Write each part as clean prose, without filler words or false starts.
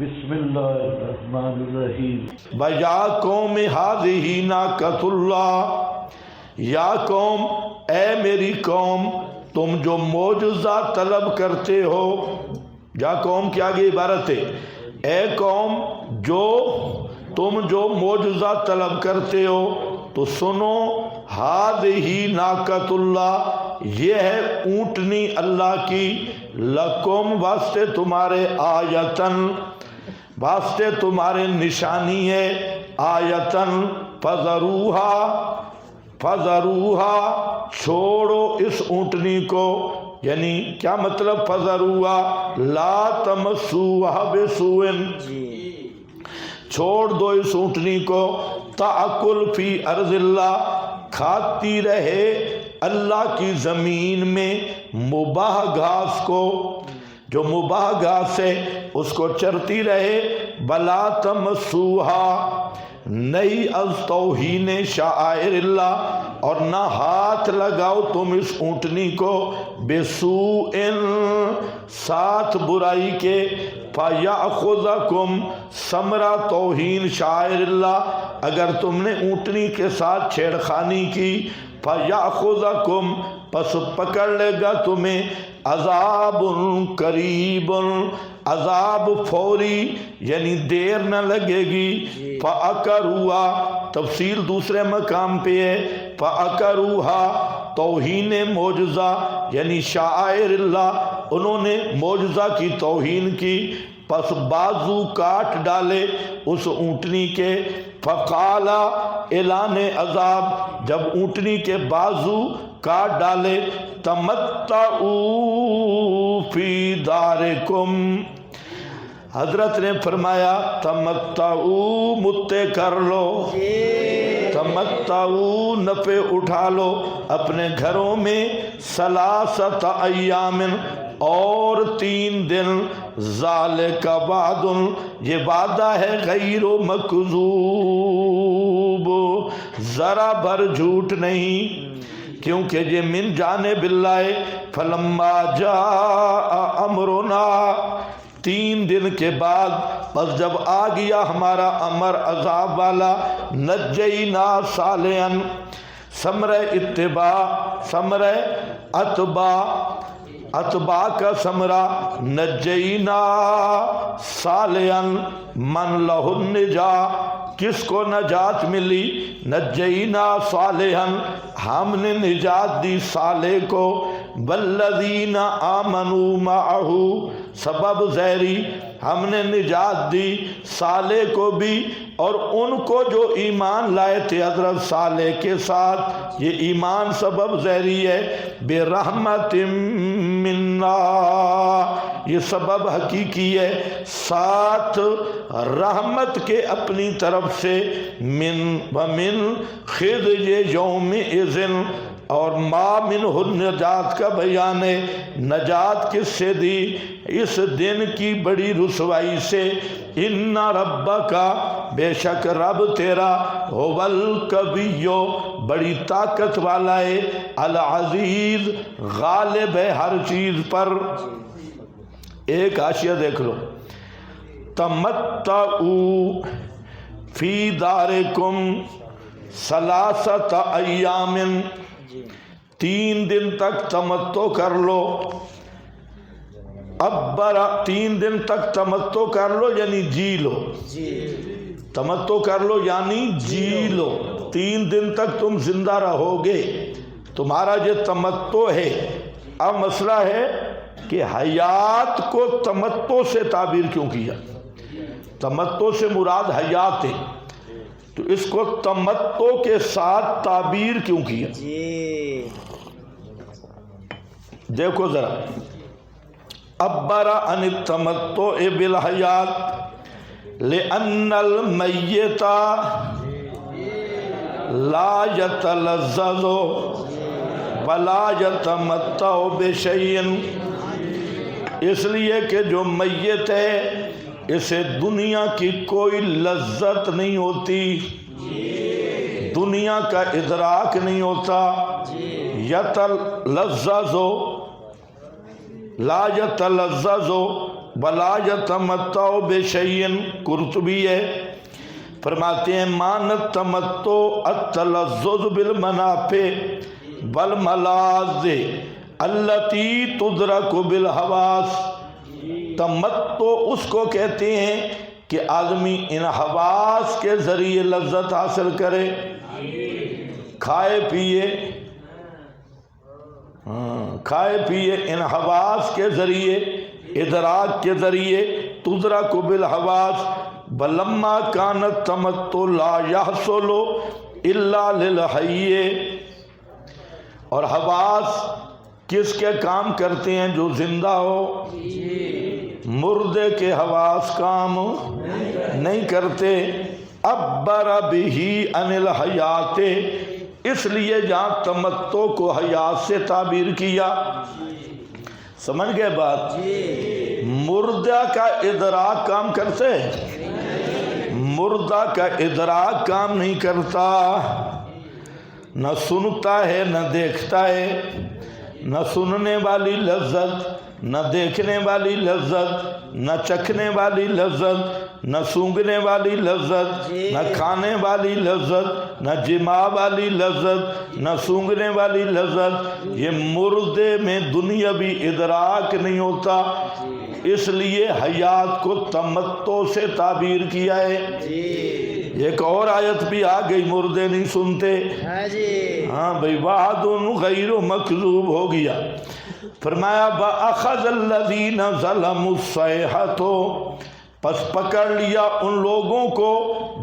بسم اللہ الرحمن الرحیم. وَيَا قَوْمِ هَٰذِهِ نَاقَةُ اللَّهِ، یا قوم، اے میری قوم، تم جو معجزہ طلب کرتے ہو. یا قوم کی آگے عبارت ہے، اے قوم تم جو معجزہ طلب کرتے ہو تو سنو، هَٰذِهِ نَاقَةُ اللَّهِ، یہ ہے اونٹنی اللہ کی، لَكُمْ واسطے تمہارے، آیتن واسطے تمہارے نشانی ہے، آیتن فَذَرُوهَا چھوڑو اس اونٹنی کو. یعنی کیا مطلب فَذَرُوهَا لا تَمَسُّوهَا بِسُوءٍ، چھوڑ دو اس اونٹنی کو، تَأْكُلْ فِي أَرْضِ اللَّهِ، کھاتی رہے اللہ کی زمین میں مباح گھاس کو، جو مباح گھاس ہے اس کو چرتی رہے. بلا تمسوہا، نہیں از توہین شعائر اللہ، اور نہ ہاتھ لگاؤ تم اس اونٹنی کو، بسوء ساتھ برائی کے، فَيَأْخُذَكُمْ ثمرہ توہین شعائر اللہ، اگر تم نے اونٹنی کے ساتھ چھیڑخانی کی، فَيَأْخُذَكُمْ پس پکڑ لے گا تمہیں، عذاب قریب، عذاب فوری، یعنی دیر نہ لگے گی. فَأَكَرُوهَا تفصیل دوسرے مقام پہ ہے، فَأَكَرُوهَا توہین معجزہ یعنی شعائر اللہ، انہوں نے معجزہ کی توہین کی، پس بازو کاٹ ڈالے اس اونٹنی کے. فقالا اعلان عذاب، جب اونٹنی کے بازو کاٹ ڈالے، تمتعوا فی دارکم، حضرت نے فرمایا تمتعوا متے کر لو، تمتعوا نفع اٹھا لو اپنے گھروں میں، ثلاثۃ ایام اور 3 دن، ذالک وعد یہ وعدہ ہے غیر مکذوب، ذرا بھر جھوٹ نہیں، کیونکہ یہ من جانب اللہ. فلما جاء امرنا، 3 دن کے بعد بس جب آ گیا ہمارا امر عذاب والا، نجینا صالحا، ثمرہ اتباع، ثمرہ اتباع کا ثمرہ، نجینا صالحا من لہ النجاہ، کس کو نجات ملی، نجینا صالحا ہم نے نجات دی صالح کو، والذین آمنوا معہ سبب زیری، ہم نے نجات دی صالح کو بھی اور ان کو جو ایمان لائے تھے حضرت صالح کے ساتھ، یہ ایمان سبب زیری ہے. برحمت منا، یہ سبب حقیقی ہے ساتھ رحمت کے اپنی طرف سے، من ومن خزي يومئذ، اور ما منہ النجات کا بیان ہے، نجات کس سے دی، اس دن کی بڑی رسوائی سے. ان ربک، بے شک رب تیرا، هو القوی، بڑی طاقت والا ہے، العزیز، غالب ہے ہر چیز پر. ایک حاشیہ دیکھ لو، تمتعوا فی دارکم ثلاثۃ ایام، 3 دن تک تمتع کر لو. اب 3 دن تک تمتع کر لو یعنی جی لو، تمتع کر لو یعنی جی لو، 3 دن تک تم زندہ رہو گے، تمہارا یہ تمتع ہے. اب مسئلہ ہے کہ حیات کو تمتع سے تعبیر کیوں کیا، تمتع سے مراد حیات ہے، تو اس کو تمتع کے ساتھ تعبیر کیوں کیا. دیکھو ذرا، عبر عن التمتع بالحیات لأن المیت لا یتلذذ ولا یتمتع بشیء، اس لیے کہ جو میت ہے اسے دنیا کی کوئی لذت نہیں ہوتی، دنیا کا ادراک نہیں ہوتا. یتلذذ لا یتلذذ ولا یتمتع بشیء، قرطبی ہے فرماتے ہیں مانت تمتع التلذذ بالمنافع والملاذ التي تدرک بالحواس۔ تمتع اس کو کہتے ہیں کہ آدمی ان حواس کے ذریعے لذت حاصل کرے، کھائے پیے، کھائے پیے ان حواس کے ذریعے، ادراک کے ذریعے، تدرک بالحواس۔ بلما کانت تمتع لا یحصل الا للحی، اور حواس کس کے کام کرتے ہیں؟ جو زندہ ہو، مردے کے حواس کام نہیں کرتے۔ عبر بہ عن الحیات، اس لیے جہاں تمتع کو حیات سے تعبیر کیا، سمجھ گئے بات؟ مردہ کا ادراک کام کرتے، مردہ کا ادراک کام نہیں کرتا، نہ سنتا ہے نہ دیکھتا ہے، نہ سننے والی لذت، نہ دیکھنے والی لذت، نہ چکھنے والی لذت، نہ سونگھنے والی لذت، نہ کھانے والی لذت، نہ جما والی لذت، نہ سونگھنے والی لذت، یہ مردے میں دنیاوی ادراک نہیں ہوتا، اس لیے حیات کو تمتع سے تعبیر کیا ہے۔ ایک اور آیت بھی آ گئی، مردے نہیں سنتے، ہاں بھئی وعد غیر مکذوب ہو گیا۔ فرمایا وَأَخَذَ الَّذِينَ ظَلَمُوا الصَّيْحَةُ، پس پکڑ لیا ان لوگوں کو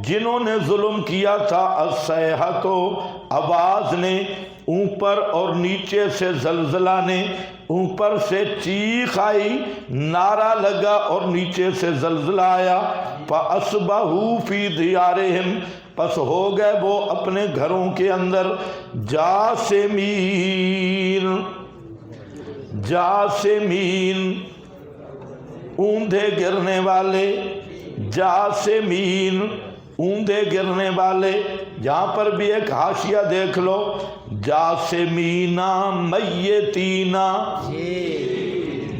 جنہوں نے ظلم کیا تھا، الصَّيْحَةُ آواز نے، اوپر اور نیچے سے زلزلہ نے، اوپر سے چیخ آئی، نعرہ لگا اور نیچے سے زلزلہ آیا، فَأَصْبَحُوا فِي دِيَارِهِمْ، پس ہو گئے وہ اپنے گھروں کے اندر، جاسمین، جاسمین اوندھے گرنے والے، جاسمین اوندھے گرنے والے۔ جہاں پر بھی ایک حاشیہ دیکھ لو، جاسمینہ میتینہ،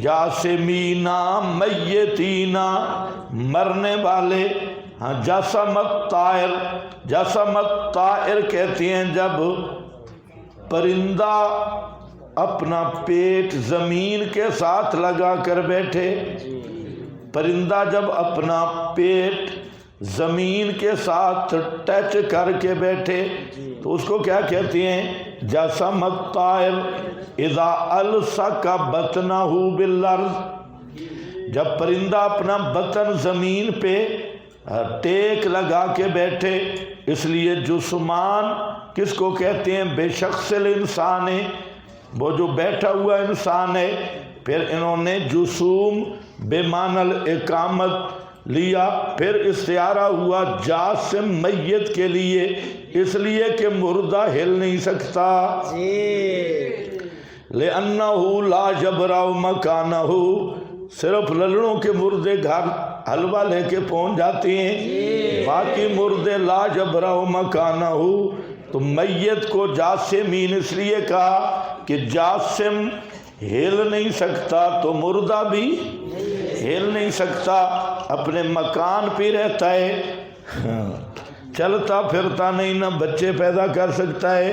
جاسمینہ میتینہ مرنے والے۔ ہاں جسمت طائر، جسمت طائر کہتے ہیں جب پرندہ اپنا پیٹ زمین کے ساتھ لگا کر بیٹھے، پرندہ جب اپنا پیٹ زمین کے ساتھ ٹچ کر کے بیٹھے تو اس کو کیا کہتے ہیں؟ جسم الطائر اذا الصق بطنہ بالارض، جب پرندہ اپنا بطن زمین پہ ٹیک لگا کے بیٹھے، اس لیے جسمان کس کو کہتے ہیں؟ بے شخص الانسان ہے، وہ جو بیٹھا ہوا انسان ہے۔ پھر انہوں نے جسوم بے معنی الاقامت لیا، پھر استعارہ ہوا جاسم میت کے لیے، اس لیے کہ مردہ ہل نہیں سکتا، لِأَنَّهُ لَا يَبْرَأُ مَكَانَهُ، صرف للڑوں کے مردے گھر حلوہ لے کے پہنچ جاتے ہیں، باقی مردے لا يَبْرَأُ مَكَانَهُ۔ تو میت کو جاسمین اس لیے کہا کہ جاسم ہل نہیں سکتا تو مردہ بھی ہل نہیں سکتا، اپنے مکان پہ رہتا ہے، چلتا پھرتا نہیں، نہ بچے پیدا کر سکتا ہے۔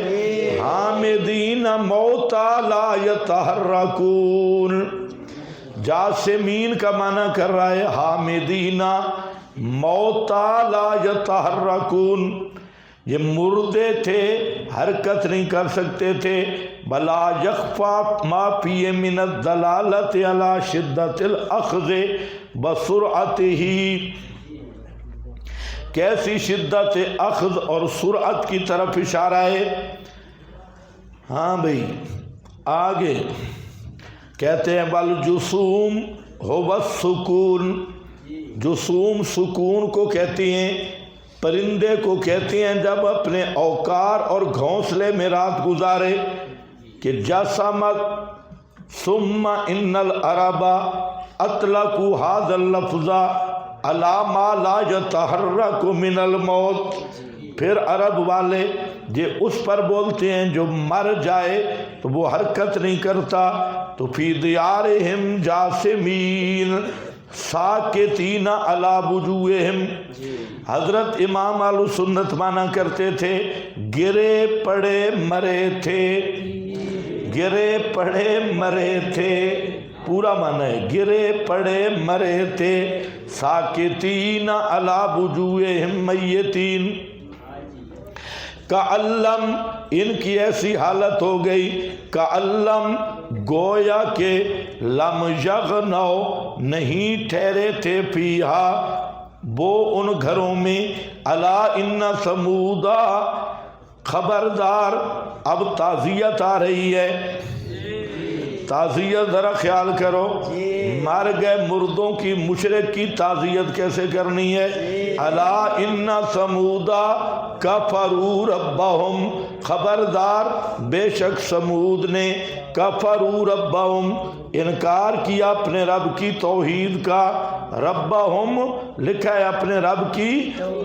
حامدین موتا لا یتحرکون، جاسمین کا معنی کر رہا ہے حامدین موتا لا یتحرکون، یہ مردے تھے، حرکت نہیں کر سکتے تھے۔ بلا یخفی ما فی من الدلالۃ علی شدۃ الاخذ بسرعتہ، کیسی شدت اخذ اور سرعت کی طرف اشارہ ہے۔ ہاں بھئی آگے کہتے ہیں والجسوم هو السکون، جسوم سکون کو کہتے ہیں، پرندے کو کہتے ہیں جب اپنے اوقار اور گھونسلے میں رات گزارے، کہ جسمت ثم ان العرب اطلقوا هذا اللفظ على ما لا يتحرك من الموت، پھر عرب والے یہ اس پر بولتے ہیں جو مر جائے تو وہ حرکت نہیں کرتا، تو فی دیارہم جاسمین، ساکتین علی وجوہہم، حضرت امام اہل سنت مانا کرتے تھے گرے پڑے مرے تھے، گرے پڑے مرے تھے، پورا معنی ہے گرے پڑے مرے تھے، ساکتین علی وجوہہم میتین، کعلم ان کی ایسی حالت ہو گئی، کعلم گویا کہ لم یغنوا نہیں ٹھہرے تھے فیہا وہ ان گھروں میں، الا ان سمودا خبردار، اب تعزیت آ رہی ہے، تعزیت ذرا خیال کرو، مر گئے مردوں کی مشرک کی تعزیت کیسے کرنی ہے، الا ان سمودا کفروا ربہم، خبردار بے شک سمود نے کفروا ربہم انکار کیا اپنے رب کی توحید کا، ربہم لکھا ہے اپنے رب کی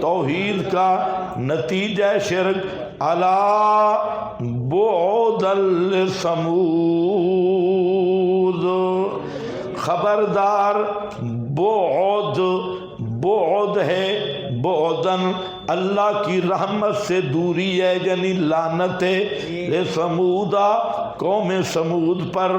توحید کا، نتیجہ شرک، الا بعدا لثمود، خبردار بعد، بعد ہے بعدن اللہ کی رحمت سے دوری ہے، یعنی لعنت ہے، لثمودا قوم سمود پر،